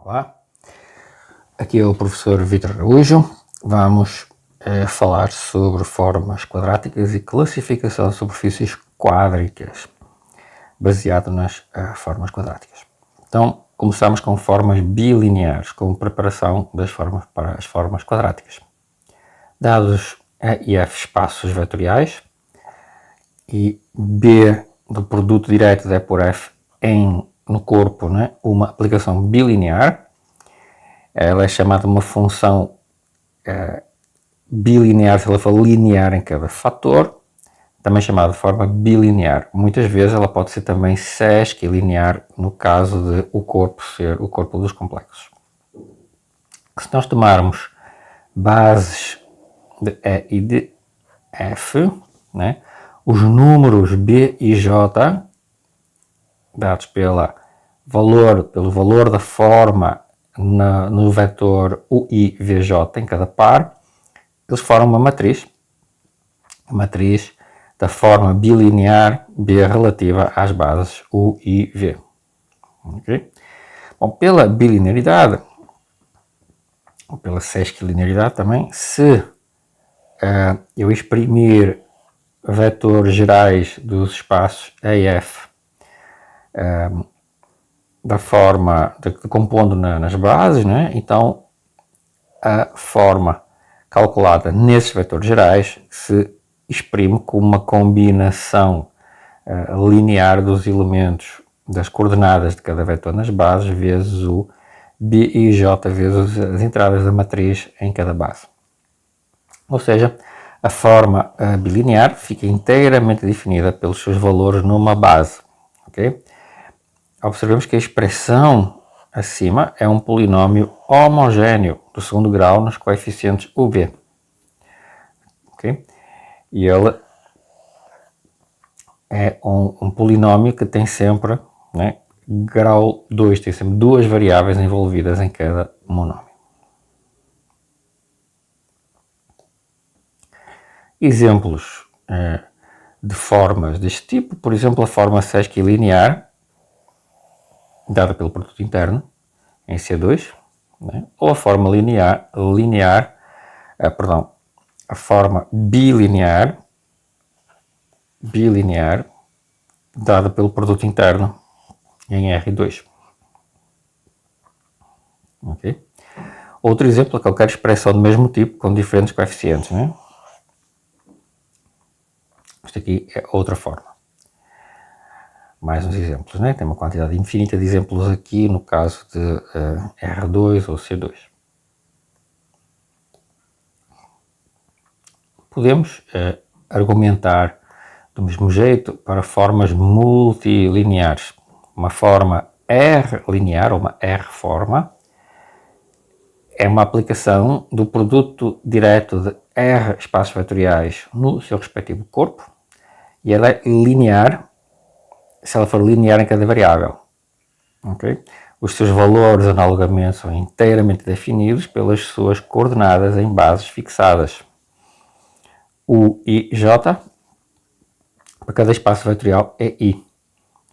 Olá, aqui é o professor Vítor Araújo. Vamos falar sobre formas quadráticas e classificação de superfícies quádricas, baseado nas formas quadráticas. Então, começamos com formas bilineares, com preparação das formas para as formas quadráticas. Dados A e F espaços vetoriais e B do produto direto de E por F no corpo, né, uma aplicação bilinear. Ela é chamada uma função bilinear se ela for linear em cada fator, também chamada de forma bilinear. Muitas vezes ela pode ser também sesquilinear no caso de o corpo ser o corpo dos complexos. Se nós tomarmos bases de E e de F, né, os números B e J, dados pelo valor da forma no vetor UI, VJ em cada par, eles formam uma matriz, a matriz da forma bilinear B relativa às bases U e V. Okay? Bom, pela bilinearidade, ou pela sesquilinearidade também, se eu exprimir vetores gerais dos espaços E e F da forma compondo nas bases, né? Então a forma calculada nesses vetores gerais se exprime como uma combinação linear dos elementos das coordenadas de cada vetor nas bases vezes o B e J vezes as entradas da matriz em cada base. Ou seja, a forma bilinear fica inteiramente definida pelos seus valores numa base. Okay? Observemos que a expressão acima é um polinômio homogéneo do segundo grau nos coeficientes UV. Okay? E ele é um polinômio que tem sempre, né, grau 2, tem sempre duas variáveis envolvidas em cada monômio. Exemplos de formas deste tipo, por exemplo, a forma sesquilinear, dada pelo produto interno, em C2, né? Ou a forma a forma bilinear, dada pelo produto interno em R2. Okay? Outro exemplo é qualquer expressão do mesmo tipo com diferentes coeficientes. Né? Isto aqui é outra forma. Mais uns exemplos, né? Tem uma quantidade infinita de exemplos aqui no caso de R2 ou C2. Podemos argumentar do mesmo jeito para formas multilineares. Uma forma R linear ou uma R-forma é uma aplicação do produto direto de R espaços vetoriais no seu respectivo corpo e ela é linear se ela for linear em cada variável. Okay? Os seus valores analogamente são inteiramente definidos pelas suas coordenadas em bases fixadas. U e J, para cada espaço vetorial é I.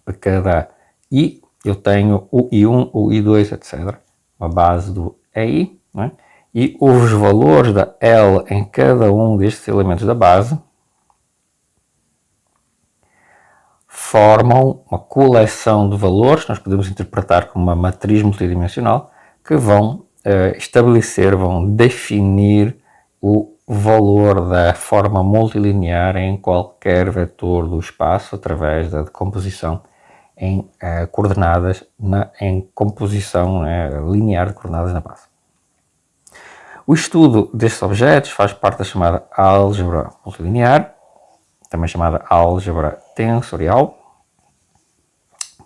Para cada I eu tenho o I1, o I2, etc. Uma base do EI, né? E os valores da L em cada um destes elementos da base formam uma coleção de valores, nós podemos interpretar como uma matriz multidimensional, que vão vão definir o valor da forma multilinear em qualquer vetor do espaço através da decomposição em coordenadas, em composição linear de coordenadas na base. O estudo destes objetos faz parte da chamada álgebra multilinear, também chamada álgebra tensorial,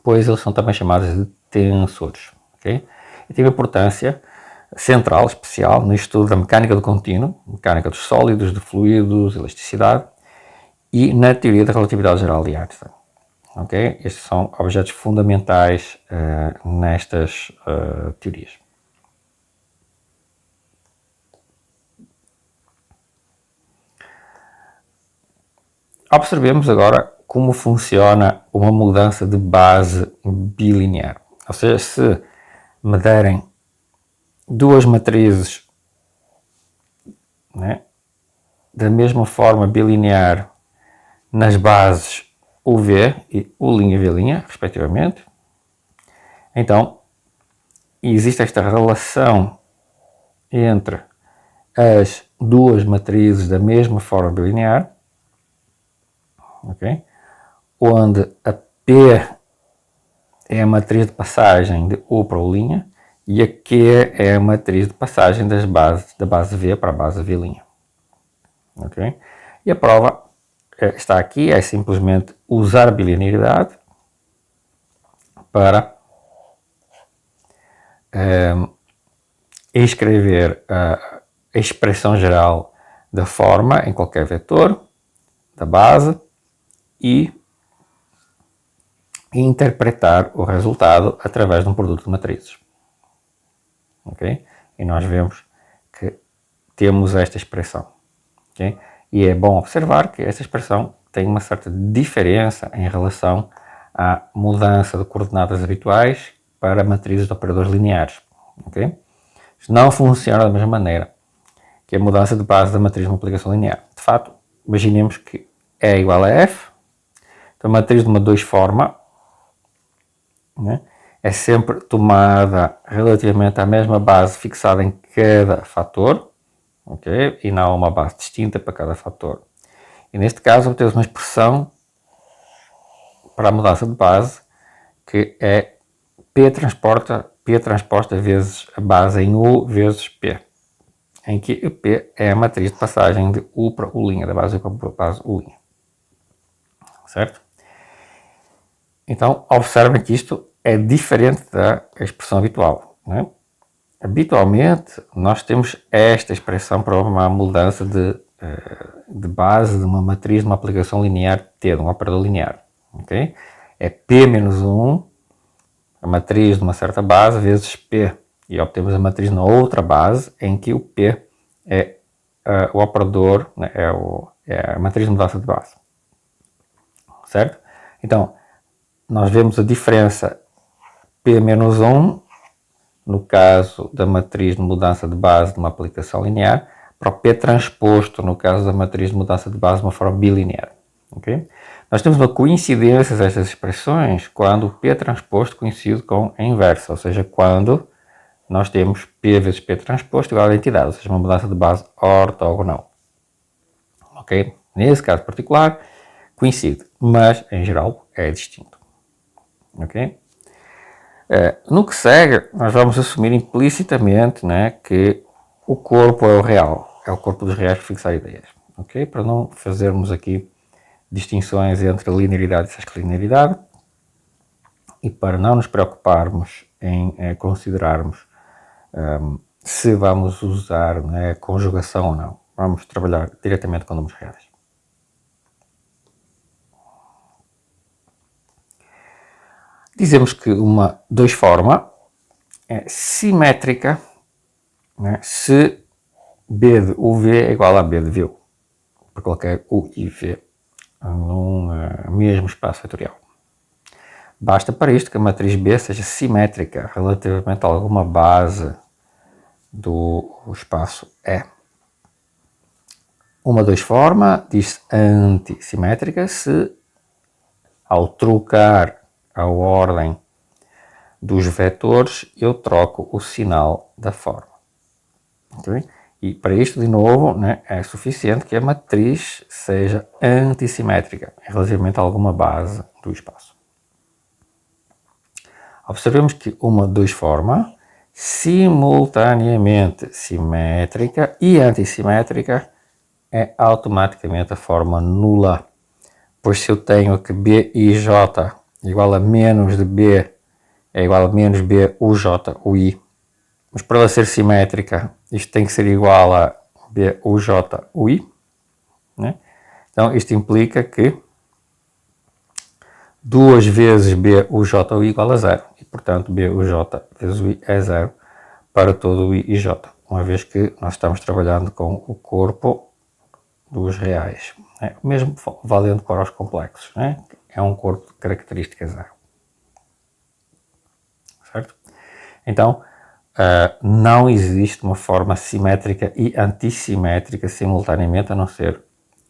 pois eles são também chamados de tensores. Okay? E tem uma importância central, especial, no estudo da mecânica do contínuo, mecânica dos sólidos, de fluidos, elasticidade, e na teoria da relatividade geral de Einstein. Okay? Estes são objetos fundamentais nestas teorias. Observemos agora como funciona uma mudança de base bilinear. Ou seja, se me derem duas matrizes, né, da mesma forma bilinear nas bases UV e U', V', respectivamente, então existe esta relação entre as duas matrizes da mesma forma bilinear, okay? Onde a P é a matriz de passagem de U para U' e a Q é a matriz de passagem da base V para a base V'. Okay? E a prova está aqui, é simplesmente usar a bilinearidade para escrever a expressão geral da forma em qualquer vetor, da base, e interpretar o resultado através de um produto de matrizes. Okay? E nós vemos que temos esta expressão. Okay? E é bom observar que esta expressão tem uma certa diferença em relação à mudança de coordenadas habituais para matrizes de operadores lineares. Okay? Isto não funciona da mesma maneira que a mudança de base da matriz de uma aplicação linear. De fato, imaginemos que E é igual a F, então a matriz de uma 2 forma, né, é sempre tomada relativamente à mesma base fixada em cada fator, okay? E não uma base distinta para cada fator. E neste caso obtemos uma expressão para a mudança de base que é P transposta vezes a base em U vezes P, em que o P é a matriz de passagem de U para U', da base U para a base U'. Certo? Então, observem que isto é diferente da expressão habitual. Né? Habitualmente, nós temos esta expressão para uma mudança de base de uma matriz de uma aplicação linear T, de um operador linear. Okay? É P menos 1, a matriz de uma certa base, vezes P. E obtemos a matriz na outra base, em que o P é o operador, né, é a matriz de mudança de base. Certo? Então, nós vemos a diferença P menos 1, no caso da matriz de mudança de base de uma aplicação linear, para o P transposto, no caso da matriz de mudança de base de uma forma bilinear. Okay? Nós temos uma coincidência destas expressões quando o P transposto coincide com a inversa, ou seja, quando nós temos P vezes P transposto igual a identidade, ou seja, uma mudança de base ortogonal. Okay? Nesse caso particular, coincide, mas em geral é distinto. Okay? No que segue, nós vamos assumir implicitamente, né, que o corpo é o real, é o corpo dos reais para fixar ideias. Okay? Para não fazermos aqui distinções entre linearidade e sesquilinearidade e para não nos preocuparmos em considerarmos se vamos usar, né, conjugação ou não. Vamos trabalhar diretamente com números reais. Dizemos que uma 2 forma é simétrica, né, se B de UV é igual a B de VU, para qualquer U e V num mesmo espaço vetorial. Basta para isto que a matriz B seja simétrica relativamente a alguma base do espaço E. Uma 2 forma diz-se antissimétrica se, ao trocar a ordem dos vetores, eu troco o sinal da forma. Okay? E para isto, de novo, né, é suficiente que a matriz seja antissimétrica relativamente a alguma base do espaço. Observemos que uma 2 forma simultaneamente simétrica e antissimétrica é automaticamente a forma nula, pois se eu tenho que B i J igual a menos de B é igual a menos B u J u I, mas para ela ser simétrica isto tem que ser igual a B u J u I, né? Então isto implica que 2 vezes B u J u I igual a 0 e portanto B u J vezes u I é 0 para todo o I e J, uma vez que nós estamos trabalhando com o corpo dos reais, né? Mesmo valendo para os complexos, né? É um corpo de característica 0. Certo? Então, não existe uma forma simétrica e antissimétrica simultaneamente, a não ser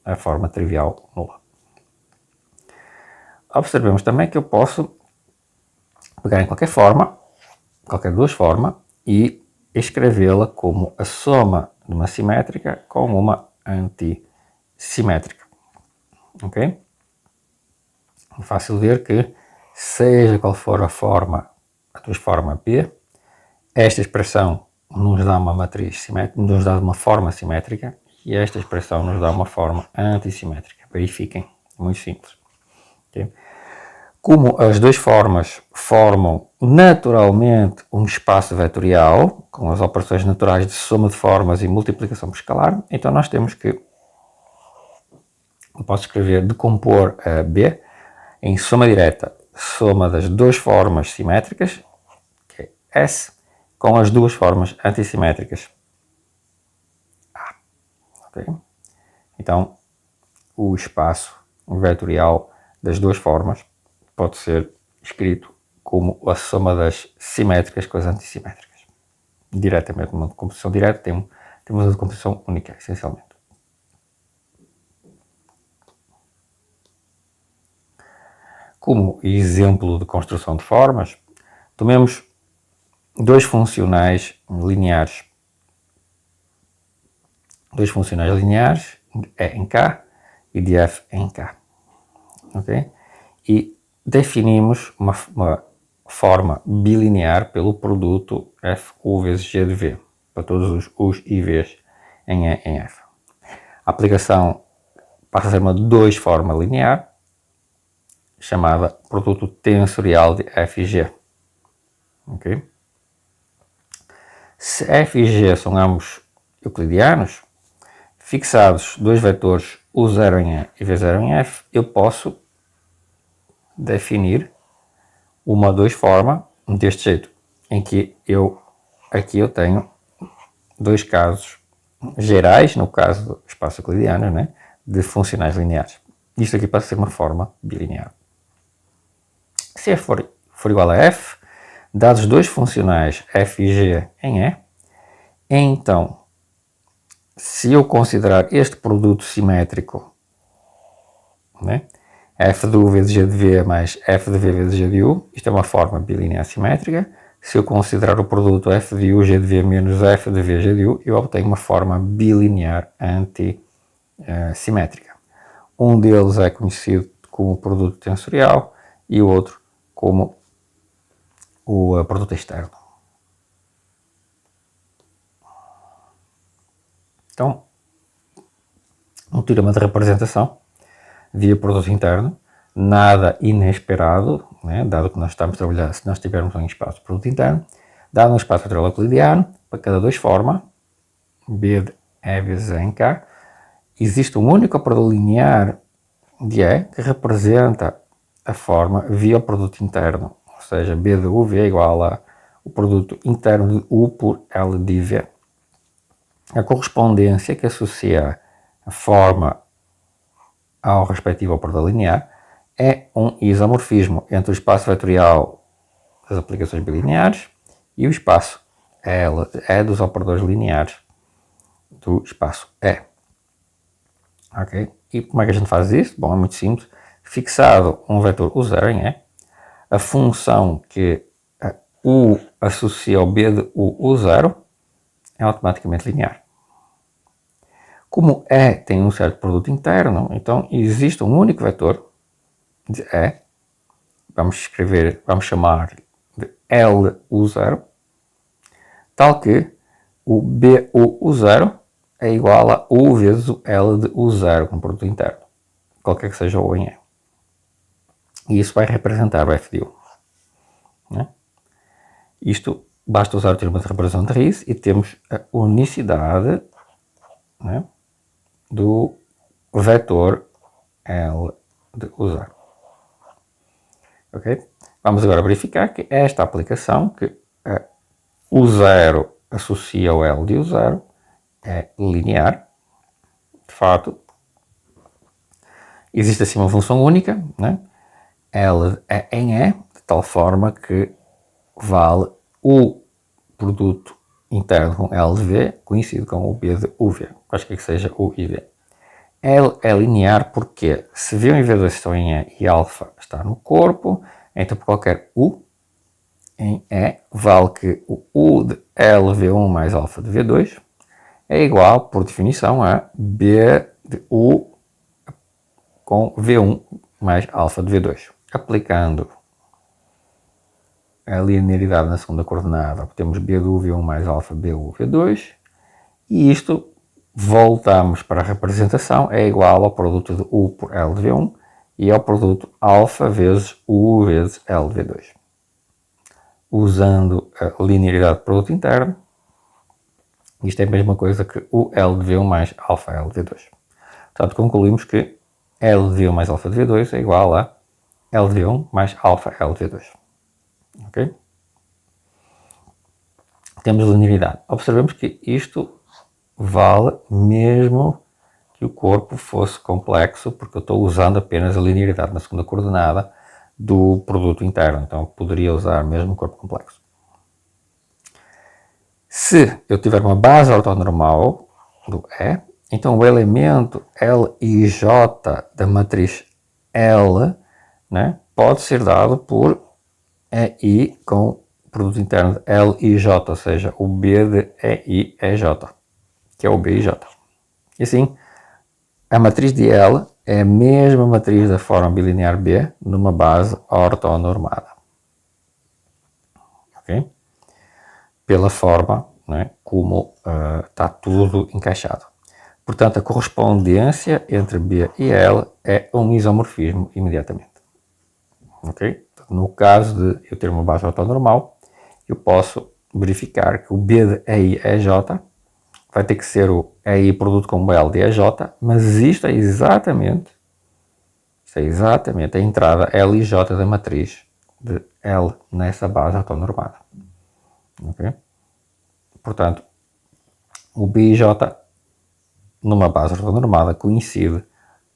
a forma trivial nula. Observemos também que eu posso pegar em qualquer forma, qualquer duas formas, e escrevê-la como a soma de uma simétrica com uma antissimétrica. Ok? É fácil ver que, seja qual for a tua forma P, esta expressão nos dá uma matriz simétrica, nos dá uma forma simétrica, e esta expressão nos dá uma forma antissimétrica. Verifiquem, muito simples. Okay? Como as duas formas formam naturalmente um espaço vetorial, com as operações naturais de soma de formas e multiplicação por escalar, então nós temos que, eu posso escrever, decompor a B em soma direta, soma das duas formas simétricas, que é S, com as duas formas antissimétricas, A. Okay? Então, o espaço vetorial das duas formas pode ser escrito como a soma das simétricas com as antissimétricas. Diretamente, uma decomposição direta, temos uma decomposição única, essencialmente. Como exemplo de construção de formas, tomemos dois funcionais lineares. Dois funcionais lineares, de E em K e de F em K. Okay? E definimos uma forma bilinear pelo produto FU vezes G de V, para todos os U's e V's em E em F. A aplicação passa a ser uma dois-forma linear, chamada produto tensorial de F e G. Okay? Se F e G são ambos euclidianos, fixados dois vetores U0 em E e V0 em F, eu posso definir uma dois-forma deste jeito, em que aqui eu tenho dois casos gerais, no caso do espaço euclidiano, né, de funcionais lineares. Isto aqui pode ser uma forma bilinear. Se F for igual a F, dados dois funcionais F e G em E, então, se eu considerar este produto simétrico, né, F de U vezes G de V mais F de V vezes G de U, isto é uma forma bilinear simétrica. Se eu considerar o produto F de U, G de V menos F de V, G de U, eu obtenho uma forma bilinear antissimétrica. Um deles é conhecido como produto tensorial e o outro como o produto externo. Então, um teorema de representação via produto interno, nada inesperado, né, dado que nós estamos a trabalhar, se nós tivermos um espaço de produto interno, dado um espaço vetorial euclidiano, para cada dois formas, B de E vezes E em K, existe um único operador linear de E que representa a forma via o produto interno, ou seja, B de UV é igual a o produto interno de U por L de V. A correspondência que associa a forma ao respectivo operador linear é um isomorfismo entre o espaço vetorial das aplicações bilineares e o espaço L dos operadores lineares do espaço E. Ok? E como é que a gente faz isso? Bom, é muito simples. Fixado um vetor U0 em E, a função que U associa ao B de U0 é automaticamente linear. Como E tem um certo produto interno, então existe um único vetor de E, vamos chamar de LU0, tal que o BU0 é igual a U vezes o L de U0 como produto interno, qualquer que seja o em E. E isso vai representar o F de U. Né? Isto, basta usar o teorema de representação de Riesz e temos a unicidade, né, do vetor L de U0. Okay? Vamos agora verificar que esta aplicação, que U0 associa ao L de U0, é linear. De fato, existe assim uma função única, né? L é em E, de tal forma que vale U produto interno com L de V, conhecido como o B de UV, quaisquer que seja U e V. L é linear porque se V1 e V2 estão em E e alfa está no corpo, então por qualquer U em E vale que o U de LV1 mais alfa de V2 é igual, por definição, a B de U com V1 mais alfa de V2. Aplicando a linearidade na segunda coordenada, obtemos B do V1 mais alfa BU V2, e isto, voltamos para a representação, é igual ao produto de U por L de V1 e ao produto alfa vezes U vezes L de V2. Usando a linearidade de produto interno, isto é a mesma coisa que o L de V1 mais alfa L de V2. Portanto, concluímos que L de V1 mais alfa de V2 é igual a L de V1 mais alfa L de V2. Ok? Temos linearidade. Observemos que isto vale mesmo que o corpo fosse complexo, porque eu estou usando apenas a linearidade na segunda coordenada do produto interno. Então, eu poderia usar mesmo o corpo complexo. Se eu tiver uma base ortonormal do E, então o elemento L e J da matriz L, né, pode ser dado por EI com produto interno de L e J, ou seja, o B de EI é J, que é o B e J. E assim, a matriz de L é a mesma matriz da forma bilinear B numa base ortonormada. Ok? Pela forma, né, como está tudo encaixado. Portanto, a correspondência entre B e L é um isomorfismo imediatamente. Ok? No caso de eu ter uma base ortonormal, eu posso verificar que o B de EI é J, vai ter que ser o EI produto com L de EJ, mas isto é exatamente a entrada L e J da matriz de L nessa base ortonormada. Ok? Portanto, o B e J numa base ortonormada coincide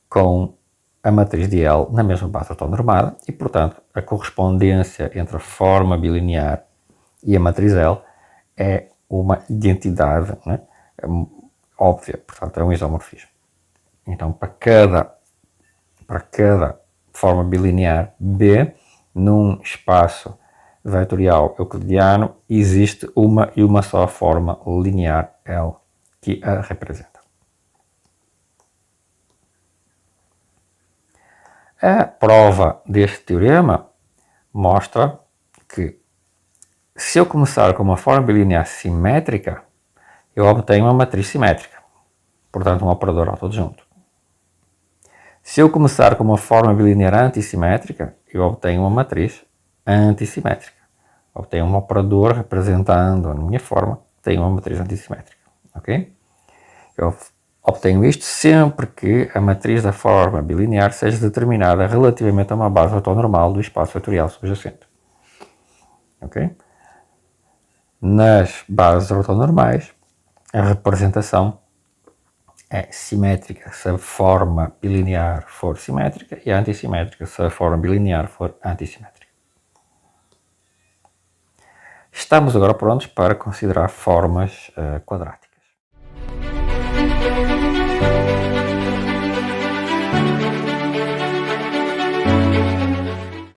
com a matriz de L na mesma base ortonormada e, portanto, a correspondência entre a forma bilinear e a matriz L é uma identidade, né, óbvia, portanto, é um isomorfismo. Então, para cada forma bilinear B, num espaço vetorial euclidiano, existe uma e uma só forma linear L que a representa. A prova deste teorema mostra que se eu começar com uma forma bilinear simétrica, eu obtenho uma matriz simétrica, portanto um operador autoadjunto. Se eu começar com uma forma bilinear antissimétrica, eu obtenho uma matriz antissimétrica. Obtenho um operador representando a minha forma, tenho uma matriz antissimétrica. Ok? Eu obtenho isto sempre que a matriz da forma bilinear seja determinada relativamente a uma base ortonormal do espaço vetorial subjacente. Ok? Nas bases ortonormais, a representação é simétrica se a forma bilinear for simétrica e antissimétrica se a forma bilinear for antissimétrica. Estamos agora prontos para considerar formas quadráticas.